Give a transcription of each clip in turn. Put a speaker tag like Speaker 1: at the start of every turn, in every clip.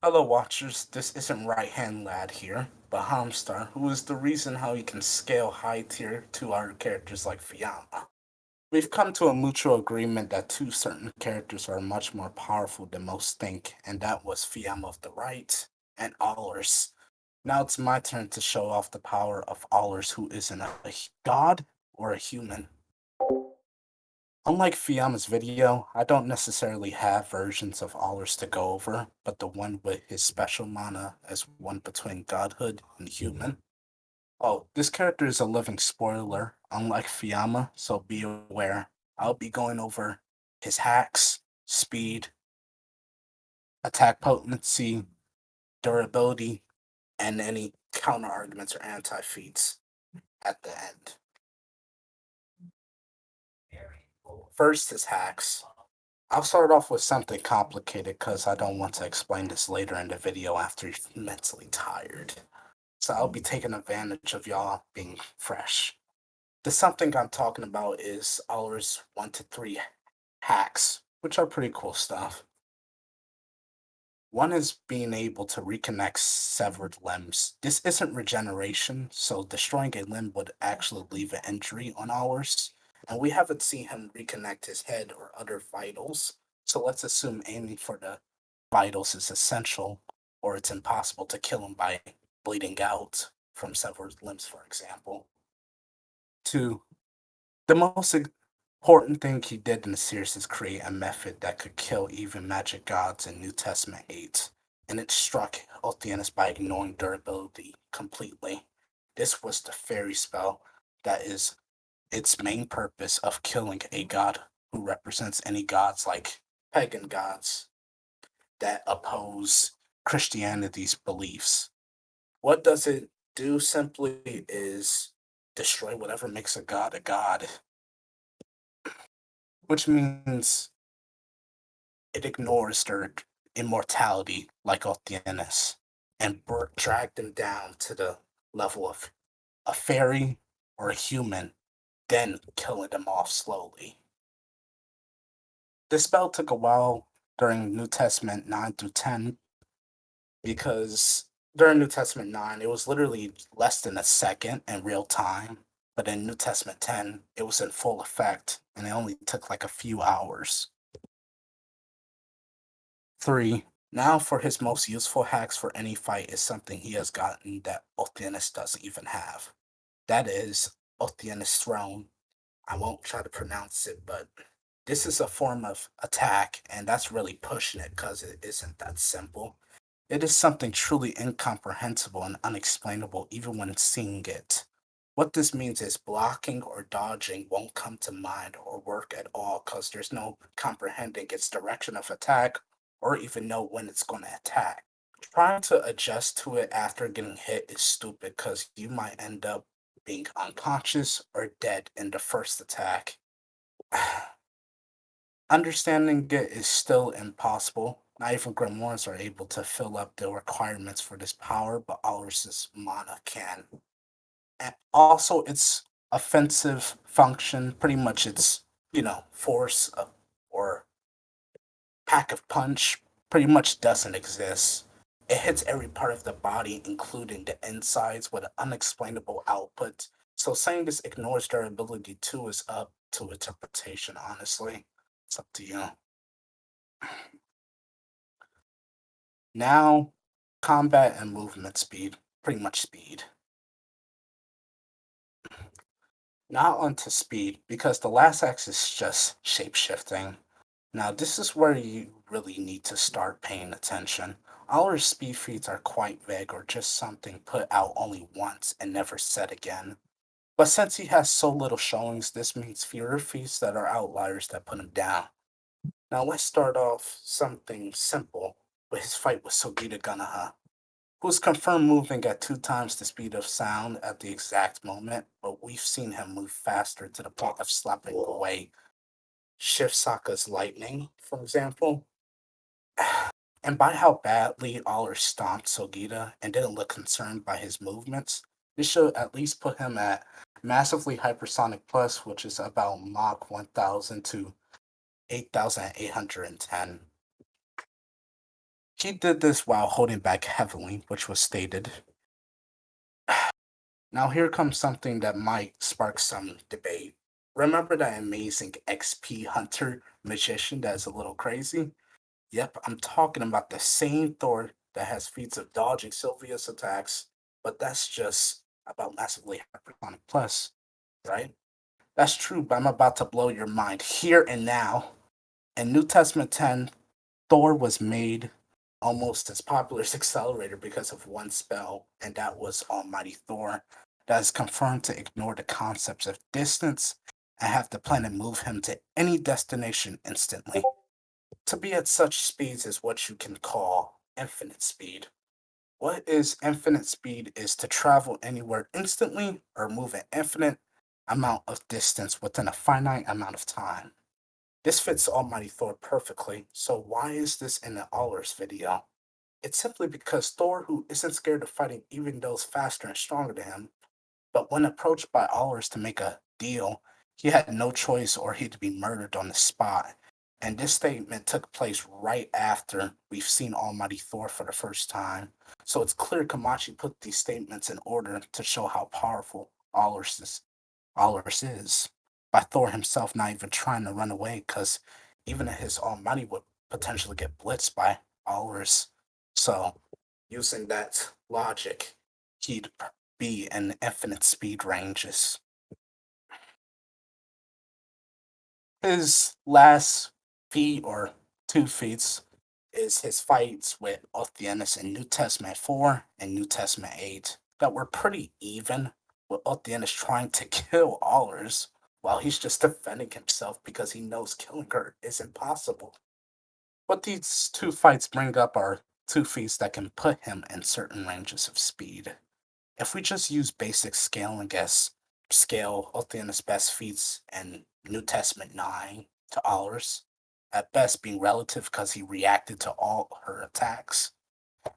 Speaker 1: Hello, watchers. This isn't Right Hand Lad here, but Hamstar, who is the reason how he can scale high tier to our characters like Fiamma. We've come to a mutual agreement that two certain characters are much more powerful than most think, and that was Fiamma of the Right and Ollerus. Now it's my turn to show off the power of Ollerus, who isn't a god or a human. Unlike Fiamma's video, I don't necessarily have versions of Allers to go over, but the one with his special mana as one between godhood and human. Oh, this character is a living spoiler, unlike Fiamma, so be aware. I'll be going over his hacks, speed, attack potency, durability, and any counter arguments or anti feats at the end. First, his hacks. I'll start off with something complicated because I don't want to explain this later in the video after you're mentally tired. So I'll be taking advantage of y'all being fresh. The something I'm talking about is Oller's 1 to 3 hacks, which are pretty cool stuff. One is being able to reconnect severed limbs. This isn't regeneration, so destroying a limb would actually leave an injury on ours, and we haven't seen him reconnect his head or other vitals, so let's assume aiming for the vitals is essential, or it's impossible to kill him by bleeding out from severed limbs, for example. Two, the most important thing he did in the series is create a method that could kill even magic gods in New Testament 8, and it struck Otheanus by ignoring durability completely. This was the fairy spell that is its main purpose of killing a god who represents any gods like pagan gods that oppose Christianity's beliefs. What does it do simply is destroy whatever makes a god, which means it ignores their immortality like Otheanus and dragged them down to the level of a fairy or a human, then killing them off slowly. This spell took a while during New Testament 9 through 10 because during New Testament 9, it was literally less than a second in real time. But in New Testament 10, it was in full effect and it only took like a few hours. Three, now for his most useful hacks for any fight is something he has gotten that Otheanus doesn't even have. That is Otheanus' throne. I won't try to pronounce it, but this is a form of attack, and that's really pushing it because it isn't that simple. It is something truly incomprehensible and unexplainable even when seeing it. What this means is blocking or dodging won't come to mind or work at all because there's no comprehending its direction of attack or even know when it's going to attack. Trying to adjust to it after getting hit is stupid because you might end up being unconscious or dead in the first attack. Understanding it is still impossible. Not even grimoires are able to fill up the requirements for this power, but Ollerus's mana can. And also, its offensive function, pretty much its, force or pack of punch, pretty much doesn't exist. It hits every part of the body, including the insides, with an unexplainable output. So saying this ignores their ability too is up to interpretation, honestly. It's up to you. Now, combat and movement speed, pretty much speed. Now onto speed, because the last act is just shape-shifting. Now, this is where you really need to start paying attention. All our speed feats are quite vague or just something put out only once and never said again. But since he has so little showings, this means fewer feats that are outliers that put him down. Now let's start off something simple with his fight with Sogita Ganaha, who's confirmed moving at 2 times the speed of sound at the exact moment, but we've seen him move faster to the point of slapping away Shifsaka's lightning, for example. And by how badly Aller stomped Sogita and didn't look concerned by his movements, this should at least put him at massively hypersonic plus, which is about Mach 1000 to 8810. He did this while holding back heavily, which was stated. Now, here comes something that might spark some debate. Remember that amazing XP Hunter magician that's a little crazy? Yep, I'm talking about the same Thor that has feats of dodging Sylvia's attacks, but that's just about massively hypersonic plus, right? That's true, but I'm about to blow your mind here and now. In New Testament 10, Thor was made almost as popular as Accelerator because of one spell, and that was Almighty Thor. That is confirmed to ignore the concepts of distance and have the planet move him to any destination instantly. To be at such speeds is what you can call infinite speed. What is infinite speed is to travel anywhere instantly or move an infinite amount of distance within a finite amount of time. This fits Almighty Thor perfectly, so why is this in the Ollerus video? It's simply because Thor, who isn't scared of fighting even those faster and stronger than him, but when approached by Allers to make a deal, he had no choice or he'd be murdered on the spot. And this statement took place right after we've seen Almighty Thor for the first time. So it's clear Kamachi put these statements in order to show how powerful Allers is. By Thor himself not even trying to run away, because even his Almighty would potentially get blitzed by Allers. So, using that logic, he'd be in infinite speed ranges. His last feat or two feats is his fights with Otheanus in New Testament 4 and New Testament 8 that were pretty even, with Otheanus trying to kill Allers while he's just defending himself because he knows killing her is impossible. What these two fights bring up are two feats that can put him in certain ranges of speed. If we just use basic scaling as scale Otheanus' best feats in New Testament 9 to ours, at best being relative because he reacted to all her attacks.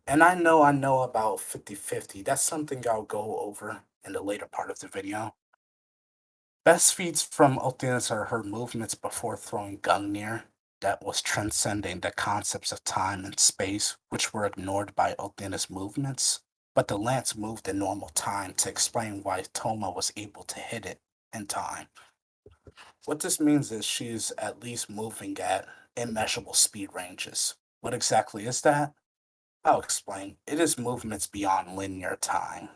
Speaker 1: And I know about 50-50. That's something I'll go over in the later part of the video. Best feats from Otheanus are her movements before throwing Gungnir that was transcending the concepts of time and space, which were ignored by Otheanus' movements. But the lance moved in normal time to explain why Toma was able to hit it in time. What this means is she's at least moving at immeasurable speed ranges. What exactly is that? I'll explain. It is movements beyond linear time.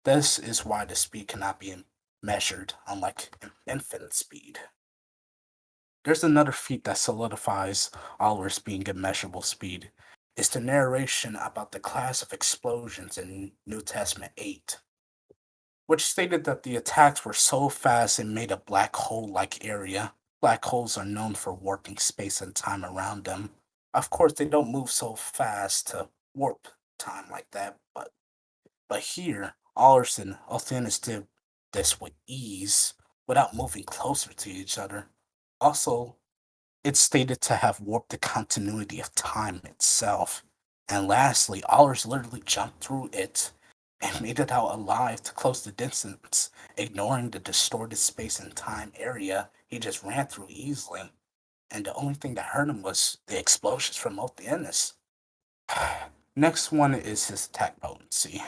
Speaker 1: This is why the speed cannot be measured, unlike infinite speed. There's another feat that solidifies Ollerus being immeasurable speed. It's the narration about the class of explosions in New Testament 8, which stated that the attacks were so fast it made a black hole-like area. Black holes are known for warping space and time around them. Of course, they don't move so fast to warp time like that, but here, Alderson, Othanus did this with ease without moving closer to each other. Also, it's stated to have warped the continuity of time itself. And lastly, Allers literally jumped through it and made it out alive to close the distance, ignoring the distorted space and time area he just ran through easily. And the only thing that hurt him was the explosions from Otheanus. Next one is his attack potency.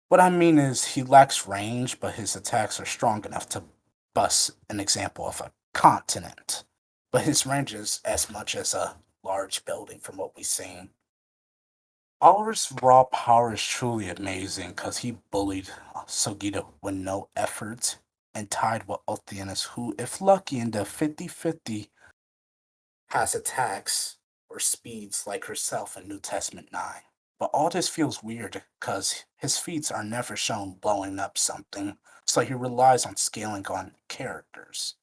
Speaker 1: What I mean is he lacks range, but his attacks are strong enough to bust an example of a continent. But his range is as much as a large building from what we've seen. Oliver's raw power is truly amazing because he bullied Sogita with no effort and tied with Otheanus, who, if lucky in the 50-50, has attacks or speeds like herself in New Testament 9. But all this feels weird because his feats are never shown blowing up something, so he relies on scaling on characters.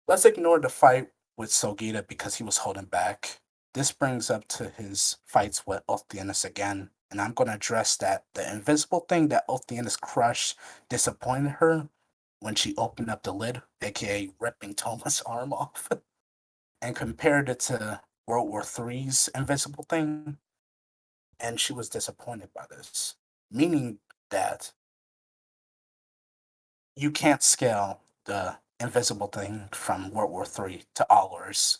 Speaker 1: Let's ignore the fight with Sogita because he was holding back. This brings up to his fights with Otheanus again, and I'm going to address that. The invisible thing that Otheanus crushed disappointed her when she opened up the lid, aka ripping Thomas' arm off, and compared it to World War III's invisible thing, and she was disappointed by this, meaning that you can't scale the invisible thing from World War III to ours.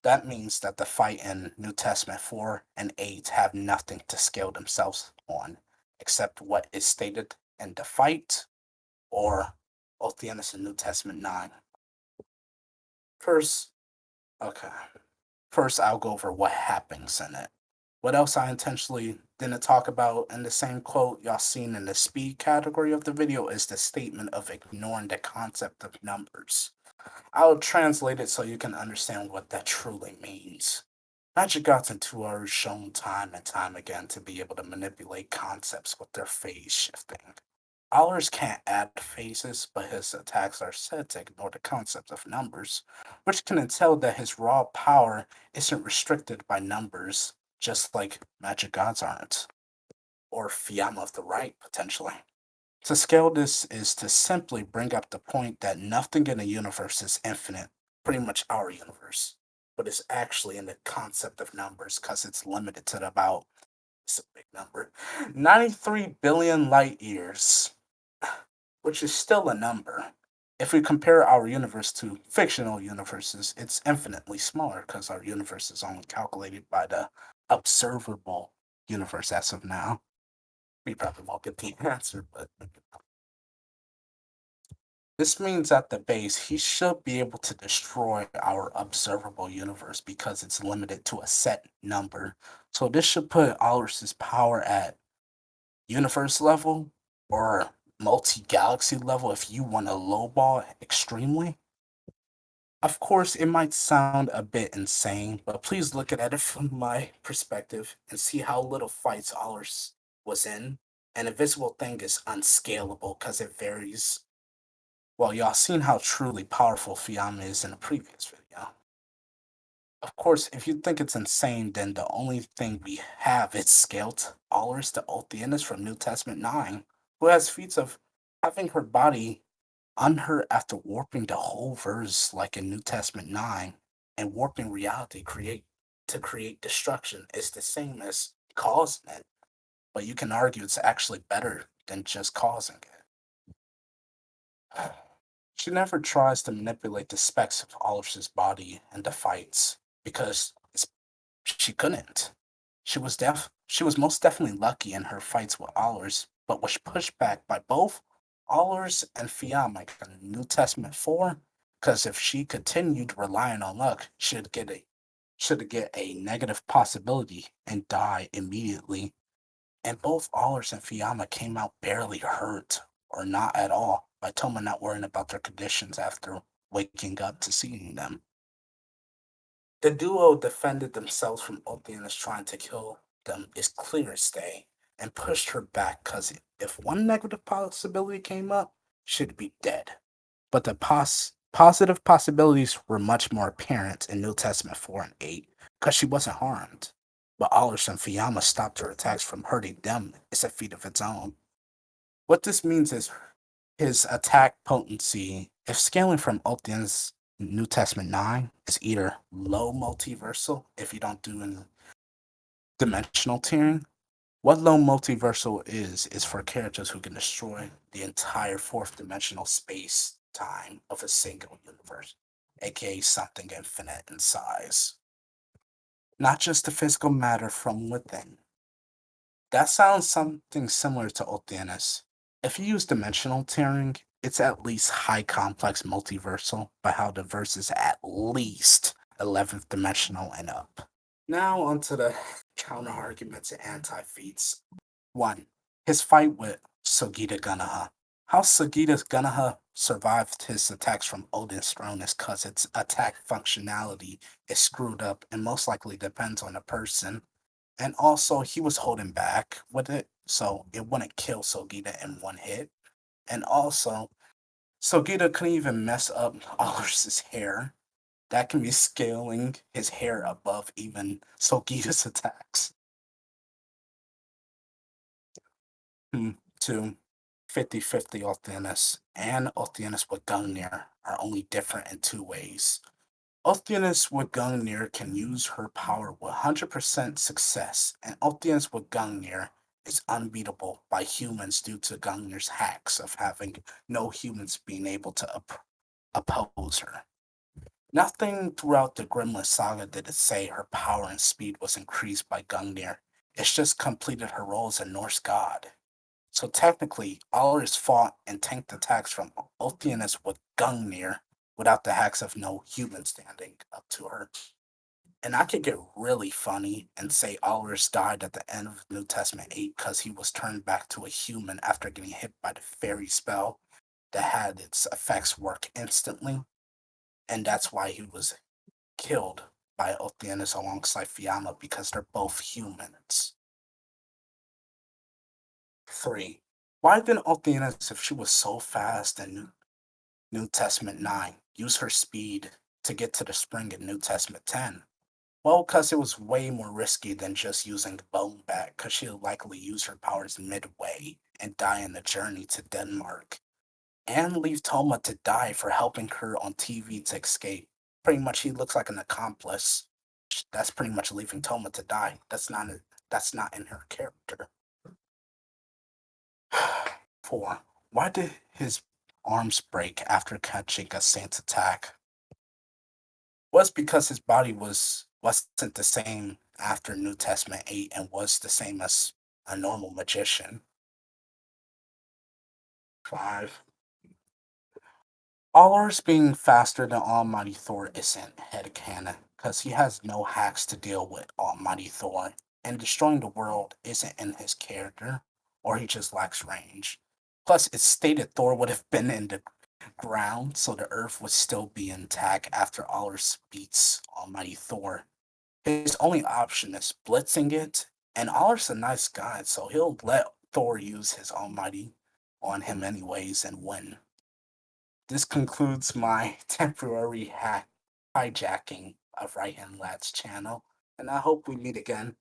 Speaker 1: That means that the fight in New Testament 4 and 8 have nothing to scale themselves on, except what is stated in the fight or Otheanus in New Testament 9. First, okay. First, I'll go over what happens in it. What else I intentionally didn't talk about in the same quote y'all seen in the speed category of the video is the statement of ignoring the concept of numbers. I'll translate it so you can understand what that truly means. Magic gods and Toaru shown time and time again to be able to manipulate concepts with their phase shifting. Ollerus can't add phases, but his attacks are said to ignore the concept of numbers, which can entail that his raw power isn't restricted by numbers, just like magic gods aren't, or Fiamma of the Right, potentially. To scale this is to simply bring up the point that nothing in the universe is infinite, pretty much our universe, but it's actually in the concept of numbers because it's limited to about, it's a big number, 93 billion light years, which is still a number. If we compare our universe to fictional universes, it's infinitely smaller because our universe is only calculated by the observable universe as of now. We probably won't get the answer, but this means at the base, he should be able to destroy our observable universe because it's limited to a set number. So this should put Ollerus's power at universe level or multi-galaxy level if you want to lowball extremely. Of course, it might sound a bit insane, but please look at it from my perspective and see how little fights Ollerus was in. An invisible thing is unscalable because it varies. Well, y'all seen how truly powerful Fiamma is in the previous video. Of course, if you think it's insane, then the only thing we have is scaled Ollerus the Otheanus from New Testament 9, who has feats of having her body unhurt after warping the whole verse like in New Testament 9 and warping reality create destruction is the same as causing it. But you can argue it's actually better than just causing it. She never tries to manipulate the specs of Olaf's body in the fights because she couldn't. She was most definitely lucky in her fights with Ollerus, but was pushed back by both Ollerus and Fiamma in New Testament 4. Because if she continued relying on luck, she'd get a negative possibility and die immediately. And both Ollerus and Fiamma came out barely hurt or not at all by Toma not worrying about their conditions after waking up to seeing them. The duo defended themselves from Otheanus trying to kill them is clear as day and pushed her back because if one negative possibility came up, she'd be dead. But the positive possibilities were much more apparent in New Testament 4 and 8 because she wasn't harmed. But Ollerus and Fiamma stopped her attacks from hurting them is a feat of its own. What this means is his attack potency, if scaling from Othean's New Testament 9, is either low multiversal if you don't do in dimensional tiering. What low multiversal is for characters who can destroy the entire fourth dimensional space time of a single universe, aka something infinite in size. Not just the physical matter from within. That sounds something similar to Otheanus. If you use dimensional tiering, it's at least high complex multiversal, but how diverse is at least 11th dimensional and up. Now onto the counter arguments and anti-feats. 1. His fight with Sogita Gunnaha. How Sogita Gunnaha survived his attacks from Odin's throne is because its attack functionality is screwed up and most likely depends on the person. And also, he was holding back with it, so it wouldn't kill Sogita in one hit. And also, Sogita couldn't even mess up Ollerus's hair. That can be scaling his hair above even Sogita's attacks. 2. 50-50 Otheanus and Otheanus with Gungnir are only different in two ways. Otheanus with Gungnir can use her power with 100% success, and Otheanus with Gungnir is unbeatable by humans due to Gungnir's hacks of having no humans being able to oppose her. Nothing throughout the Gremlin saga did it say her power and speed was increased by Gungnir. It's just completed her role as a Norse god. So technically, Ollerus fought and tanked attacks from Otheanus with Gungnir without the hacks of no human standing up to her. And I could get really funny and say Ollerus died at the end of New Testament 8 because he was turned back to a human after getting hit by the fairy spell that had its effects work instantly. And that's why he was killed by Otheanus alongside Fiamma because they're both humans. 3. Why didn't Otheanus, if she was so fast in New Testament 9, use her speed to get to the spring in New Testament 10? Well, because it was way more risky than just using Bone back, because she'll likely use her powers midway and die in the journey to Denmark. And leave Toma to die for helping her on TV to escape. Pretty much, he looks like an accomplice. That's pretty much leaving Toma to die. That's not in her character. 4. Why did his arms break after catching a saint's attack? Was because his body wasn't the same after New Testament 8 and was the same as a normal magician. 5. Ollerus being faster than Almighty Thor isn't headcanon, because he has no hacks to deal with Almighty Thor, and destroying the world isn't in his character, or he just lacks range. Plus, it's stated Thor would have been in the ground, so the Earth would still be intact after Ollerus beats Almighty Thor. His only option is blitzing it, and Ollerus a nice guy, so he'll let Thor use his Almighty on him anyways and win. This concludes my temporary hijacking of Right Hand Lad's channel, and I hope we meet again.